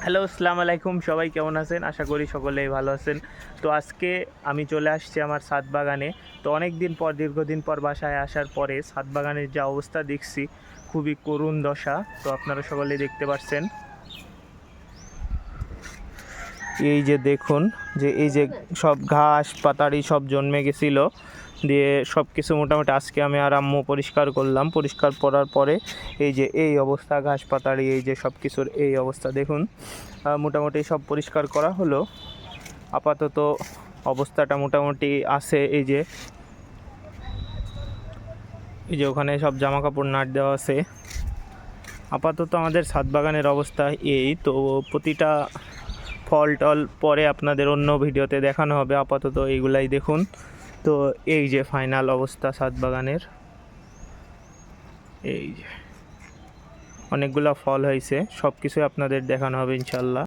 Hello, আসসালামু আলাইকুম। সবাই কেমন আছেন? আশা করি সকলেই ভালো আছেন। তো আজকে আমি চলে আসছি আমার ছাদ বাগানে। তো দীর্ঘদিন পর বাসায় আসার পরে ছাদ বাগানের যা অবস্থা দেখছি, খুবই করুণ দশা। তো আপনারা সকলেই দেখতে পাচ্ছেন। এই যে দেখুন, এই যে সব ঘাস পাতাড়ি সব জন্মে গেছিলো, দিয়ে সব কিছু মোটামুটি আজকে আমি আর আম্মু পরিষ্কার করলাম। পরিষ্কার করার পরে এই যে এই অবস্থা, ঘাস পাতাড়ি এই যে সব কিছুর এই অবস্থা দেখুন। মোটামুটি সব পরিষ্কার করা হলো। আপাতত অবস্থাটা মোটামুটি আছে। এই যে ওখানে সব জামা কাপড় নাট দেওয়া আছে। আপাতত আমাদের ছাদ বাগানের অবস্থা এই। তো প্রতিটা ফল টল পরে আপনাদের অন্য ভিডিওতে দেখানো হবে। আপাতত এইগুলাই দেখুন। তো এই যে ফাইনাল অবস্থা ছাদ বাগানের। এই যে অনেকগুলা ফল হয়েছে, সব কিছুই আপনাদের দেখানো হবে ইনশাল্লাহ।